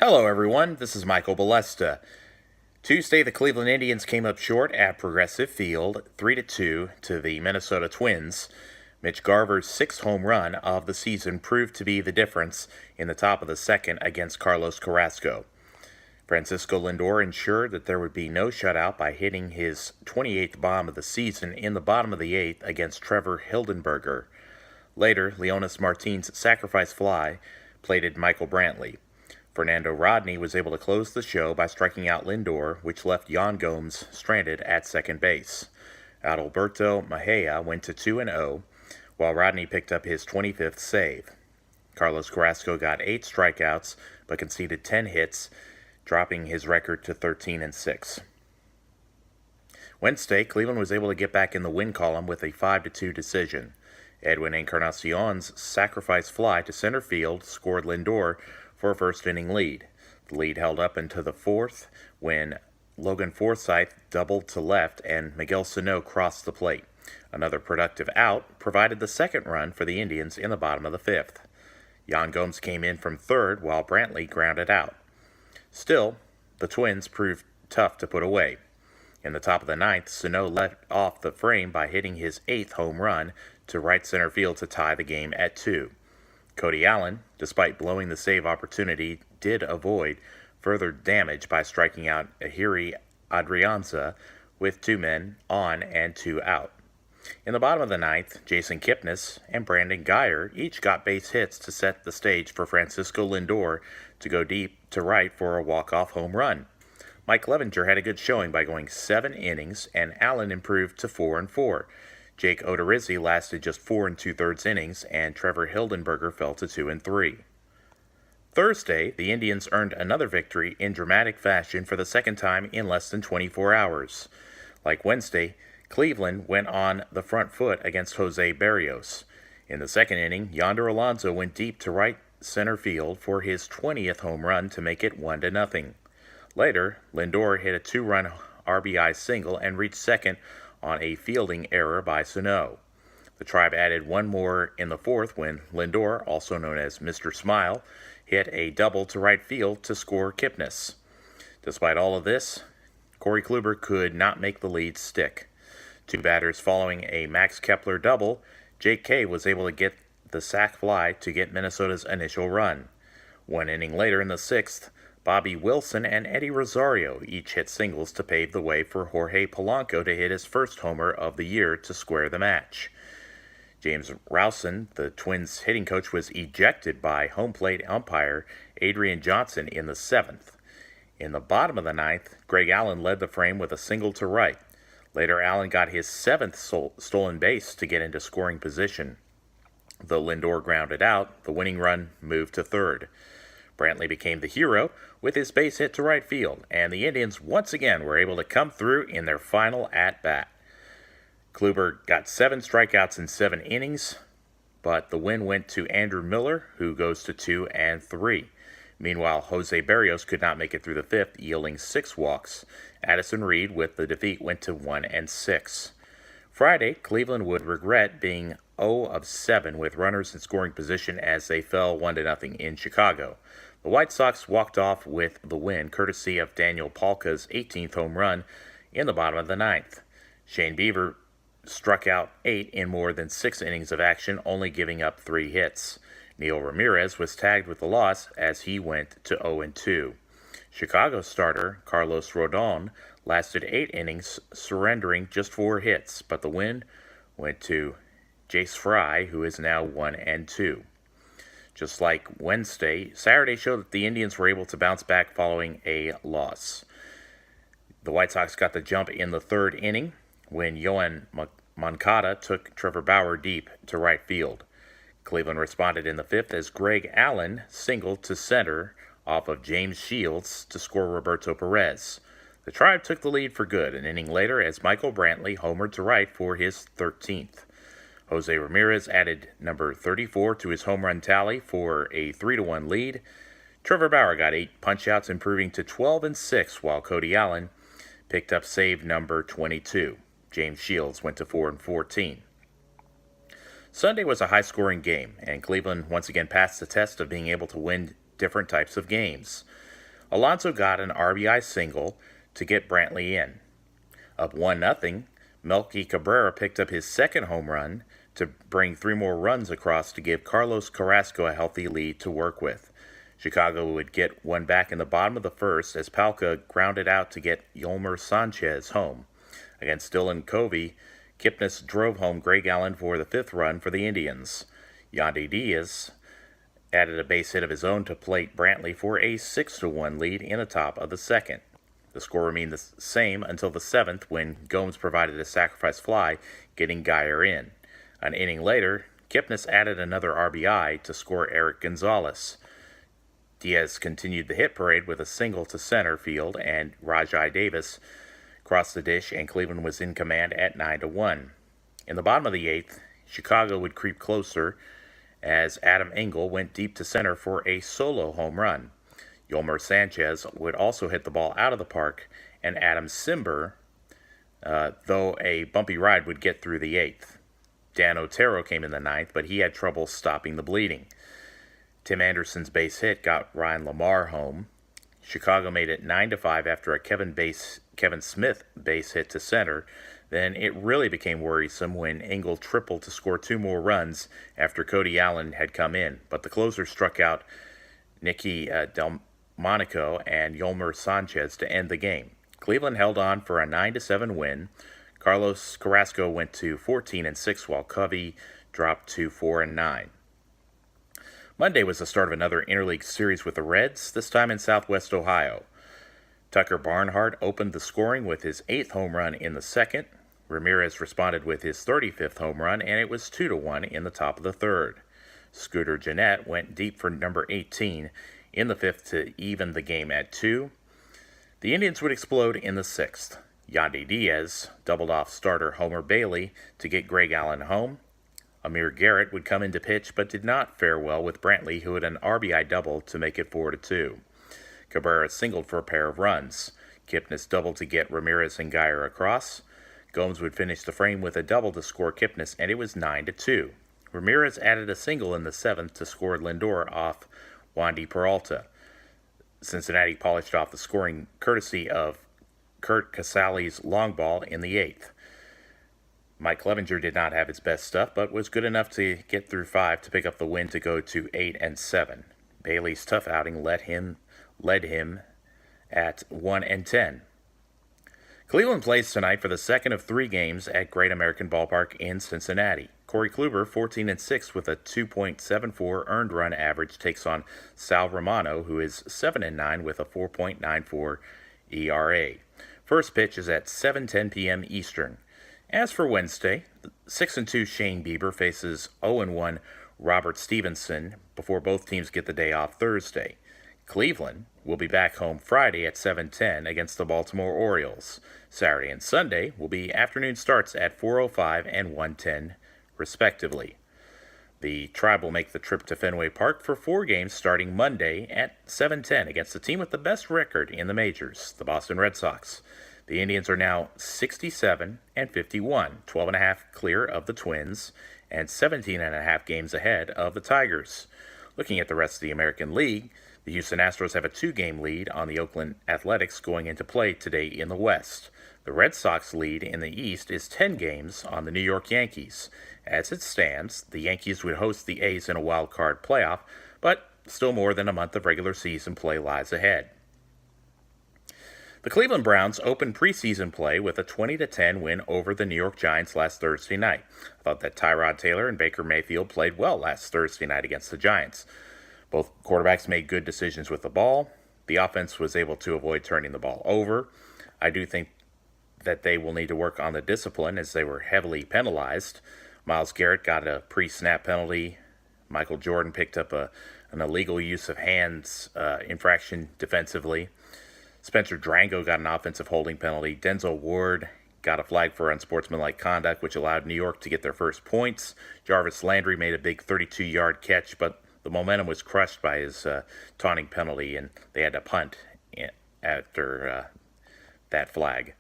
Hello, everyone. This is Michael Balesta. Tuesday, the Cleveland Indians came up short at Progressive Field, 3-2 to the Minnesota Twins. Mitch Garver's sixth home run of the season proved to be the difference in the top of the second against Carlos Carrasco. Francisco Lindor ensured that there would be no shutout by hitting his 28th bomb of the season in the bottom of the eighth against Trevor Hildenberger. Later, Leonys Martin's sacrifice fly plated Michael Brantley. Fernando Rodney was able to close the show by striking out Lindor, which left Yan Gomes stranded at second base. Adalberto Mejia went to 2-0, while Rodney picked up his 25th save. Carlos Carrasco got 8 strikeouts, but conceded 10 hits, dropping his record to 13-6. Wednesday, Cleveland was able to get back in the win column with a 5-2 decision. Edwin Encarnacion's sacrifice fly to center field scored Lindor for a first-inning lead. The lead held up into the fourth when Logan Forsythe doubled to left and Miguel Sano crossed the plate. Another productive out provided the second run for the Indians in the bottom of the fifth. Yan Gomes came in from third while Brantley grounded out. Still, the Twins proved tough to put away. In the top of the ninth, Sano let off the frame by hitting his 8th home run to right center field to tie the game at 2. Cody Allen, despite blowing the save opportunity, did avoid further damage by striking out Ehire Adrianza with 2 men on and 2 out. In the bottom of the ninth, Jason Kipnis and Brandon Guyer each got base hits to set the stage for Francisco Lindor to go deep to right for a walk-off home run. Mike Clevinger had a good showing by going 7 innings, and Allen improved to 4-4. Jake Odorizzi lasted just 4 2/3 innings, and Trevor Hildenberger fell to 2-3. Thursday, the Indians earned another victory in dramatic fashion for the second time in less than 24 hours. Like Wednesday, Cleveland went on the front foot against Jose Berrios. In the second inning, Yonder Alonso went deep to right center field for his 20th home run to make it 1-0. Later, Lindor hit a 2-run RBI single and reached second on a fielding error by Sano. The Tribe added one more in the fourth when Lindor, also known as Mr. Smile, hit a double to right field to score Kipnis. Despite all of this, Corey Kluber could not make the lead stick. 2 batters following a Max Kepler double, Jake Kay was able to get the sac fly to get Minnesota's initial run. 1 inning later in the 6th, Bobby Wilson and Eddie Rosario each hit singles to pave the way for Jorge Polanco to hit his first homer of the year to square the match. James Rowson, the Twins' hitting coach, was ejected by home plate umpire Adrian Johnson in the 7th. In the bottom of the 9th, Greg Allen led the frame with a single to right. Later, Allen got his 7th stolen base to get into scoring position. Though Lindor grounded out, the winning run moved to third. Brantley became the hero with his base hit to right field, and the Indians once again were able to come through in their final at-bat. Kluber got 7 strikeouts in 7 innings, but the win went to Andrew Miller, who goes to 2-3. Meanwhile, Jose Berrios could not make it through the 5th, yielding 6 walks. Addison Reed, with the defeat, went to 1-6. Friday, Cleveland would regret being 0-7 with runners in scoring position as they fell 1-0 in Chicago. The White Sox walked off with the win, courtesy of Daniel Palka's 18th home run in the bottom of the 9th. Shane Bieber struck out 8 in more than 6 innings of action, only giving up 3 hits. Neil Ramirez was tagged with the loss as he went to 0-2. Chicago starter Carlos Rodon lasted 8 innings, surrendering just 4 hits, but the win went to Jace Fry, who is now 1-2. Just like Wednesday, Saturday showed that the Indians were able to bounce back following a loss. The White Sox got the jump in the 3rd inning when Yoan Moncada took Trevor Bauer deep to right field. Cleveland responded in the 5th as Greg Allen singled to center off of James Shields to score Roberto Perez. The Tribe took the lead for good an inning later as Michael Brantley homered to right for his 13th. Jose Ramirez added number 34 to his home run tally for a 3-1 lead. Trevor Bauer got 8 punch-outs, improving to 12-6, while Cody Allen picked up save number 22. James Shields went to 4-14. Sunday was a high-scoring game, and Cleveland once again passed the test of being able to win different types of games. Alonso got an RBI single to get Brantley in. Up 1-0, Melky Cabrera picked up his second home run to bring 3 more runs across to give Carlos Carrasco a healthy lead to work with. Chicago would get one back in the bottom of the first as Palka grounded out to get Yolmer Sanchez home. Against Dylan Covey, Kipnis drove home Greg Allen for the 5th run for the Indians. Yandy Diaz added a base hit of his own to plate Brantley for a 6-1 lead in the top of the second. The score remained the same until the 7th when Gomes provided a sacrifice fly, getting Geyer in. An inning later, Kipnis added another RBI to score Eric Gonzalez. Diaz continued the hit parade with a single to center field, and Rajai Davis crossed the dish, and Cleveland was in command at 9-1. In the bottom of the 8th, Chicago would creep closer as Adam Engel went deep to center for a solo home run. Yolmer Sanchez would also hit the ball out of the park, and Adam Cimber, though a bumpy ride, would get through the 8th. Dan Otero came in the 9th, but he had trouble stopping the bleeding. Tim Anderson's base hit got Ryan Lamar home. Chicago made it 9-5 after a Kevin Smith base hit to center. Then it really became worrisome when Engel tripled to score 2 more runs after Cody Allen had come in, but the closer struck out Nicky Delmonico and Yolmer Sanchez to end the game. Cleveland held on for a 9-7 win. Carlos Carrasco went to 14-6 while Covey dropped to 4-9. Monday was the start of another interleague series with the Reds, this time in Southwest Ohio. Tucker Barnhart opened the scoring with his 8th home run in the second. Ramirez responded with his 35th home run, and it was 2-1 in the top of the third. Scooter Gennett went deep for number 18 in the 5th to even the game at 2. The Indians would explode in the 6th. Yandy Diaz doubled off starter Homer Bailey to get Greg Allen home. Amir Garrett would come in to pitch but did not fare well with Brantley, who had an RBI double to make it 4-2. Cabrera singled for a pair of runs. Kipnis doubled to get Ramirez and Geyer across. Gomes would finish the frame with a double to score Kipnis, and it was 9-2. Ramirez added a single in the 7th to score Lindor off Wandy Peralta. Cincinnati polished off the scoring courtesy of Kurt Casale's long ball in the 8th. Mike Clevenger did not have his best stuff, but was good enough to get through 5 to pick up the win to go to 8-7. Bailey's tough outing led him at 1-10. Cleveland plays tonight for the second of 3 games at Great American Ballpark in Cincinnati. Corey Kluber, 14-6 with a 2.74 earned run average, takes on Sal Romano, who is 7-9 with a 4.94 ERA. First pitch is at 7:10 p.m. Eastern. As for Wednesday, 6-2 Shane Bieber faces 0-1 Robert Stevenson before both teams get the day off Thursday. Cleveland will be back home Friday at 7:10 against the Baltimore Orioles. Saturday and Sunday will be afternoon starts at 4:05 and 1:10, respectively. The Tribe will make the trip to Fenway Park for 4 games starting Monday at 7:10 against the team with the best record in the majors, the Boston Red Sox. The Indians are now 67-51, 12.5 clear of the Twins, and 17.5 games ahead of the Tigers. Looking at the rest of the American League, the Houston Astros have a 2-game lead on the Oakland Athletics going into play today in the West. The Red Sox lead in the East is 10 games on the New York Yankees. As it stands, the Yankees would host the A's in a wild card playoff, but still more than a month of regular season play lies ahead. The Cleveland Browns opened preseason play with a 20-10 win over the New York Giants last Thursday night. I thought that Tyrod Taylor and Baker Mayfield played well last Thursday night against the Giants. Both quarterbacks made good decisions with the ball. The offense was able to avoid turning the ball over. I do think that they will need to work on the discipline as they were heavily penalized. Myles Garrett got a pre-snap penalty. Michael Jordan picked up an illegal use of hands infraction defensively. Spencer Drango got an offensive holding penalty. Denzel Ward got a flag for unsportsmanlike conduct, which allowed New York to get their first points. Jarvis Landry made a big 32-yard catch, but the momentum was crushed by his taunting penalty, and they had to punt after that flag.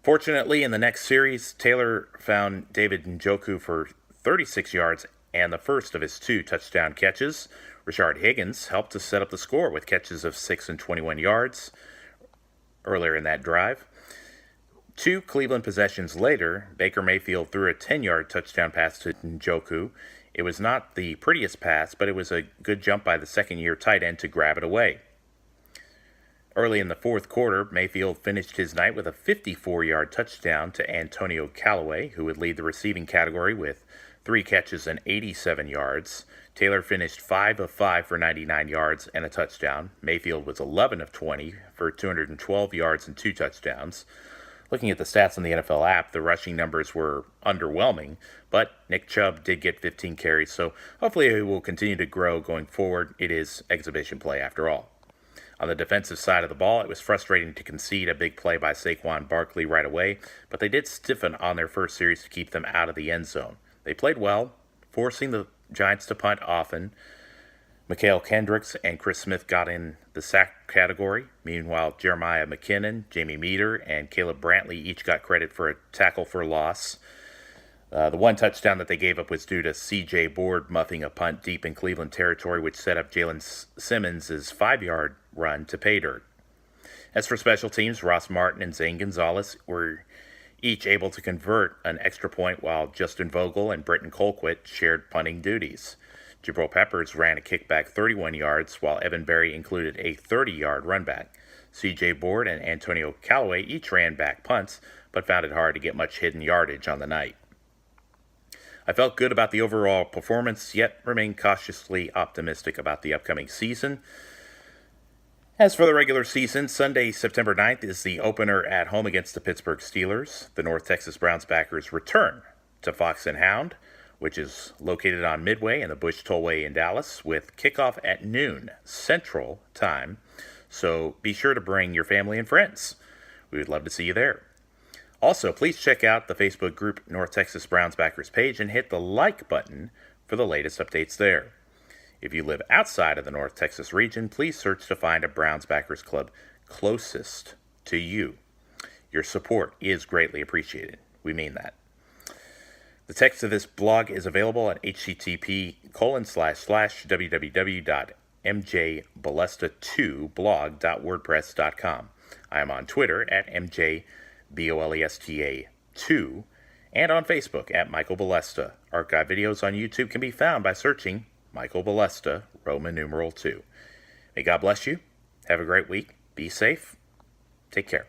Fortunately, in the next series, Taylor found David Njoku for 36 yards and the first of his 2 touchdown catches. Rashard Higgins helped to set up the score with catches of 6 and 21 yards earlier in that drive. 2 Cleveland possessions later, Baker Mayfield threw a 10-yard touchdown pass to Njoku. It was not the prettiest pass, but it was a good jump by the second-year tight end to grab it away. Early in the fourth quarter, Mayfield finished his night with a 54-yard touchdown to Antonio Callaway, who would lead the receiving category with 3 catches and 87 yards. Taylor finished 5 of 5 for 99 yards and a touchdown. Mayfield was 11 of 20 for 212 yards and 2 touchdowns. Looking at the stats on the NFL app, the rushing numbers were underwhelming, but Nick Chubb did get 15 carries, so hopefully he will continue to grow going forward. It is exhibition play after all. On the defensive side of the ball, it was frustrating to concede a big play by Saquon Barkley right away, but they did stiffen on their first series to keep them out of the end zone. They played well, forcing the Giants to punt often. Mikael Kendricks and Chris Smith got in the sack category. Meanwhile, Jeremiah McKinnon, Jamie Meter, and Caleb Brantley each got credit for a tackle for loss. The one touchdown that they gave up was due to C.J. Board muffing a punt deep in Cleveland territory, which set up Jalen Simmons' 5-yard run to pay dirt. As for special teams, Ross Martin and Zane Gonzalez were each able to convert an extra point, while Justin Vogel and Britton Colquitt shared punting duties. Jabril Peppers ran a kickback 31 yards, while Evan Berry included a 30-yard runback. C.J. Board and Antonio Callaway each ran back punts, but found it hard to get much hidden yardage on the night. I felt good about the overall performance, yet remain cautiously optimistic about the upcoming season. As for the regular season, Sunday, September 9th is the opener at home against the Pittsburgh Steelers. The North Texas Browns backers return to Fox and Hound, which is located on Midway and the Bush Tollway in Dallas, with kickoff at noon Central Time. So be sure to bring your family and friends. We would love to see you there. Also, please check out the Facebook group North Texas Browns Backers page and hit the like button for the latest updates there. If you live outside of the North Texas region, please search to find a Browns Backers club closest to you. Your support is greatly appreciated. We mean that. The text of this blog is available at http://www.mjbolesta2blog.wordpress.com. I am on Twitter at MJBOLESTA2 and on Facebook at Michael Bolesta. Archive videos on YouTube can be found by searching Michael Bolesta, Roman numeral 2. May God bless you. Have a great week. Be safe. Take care.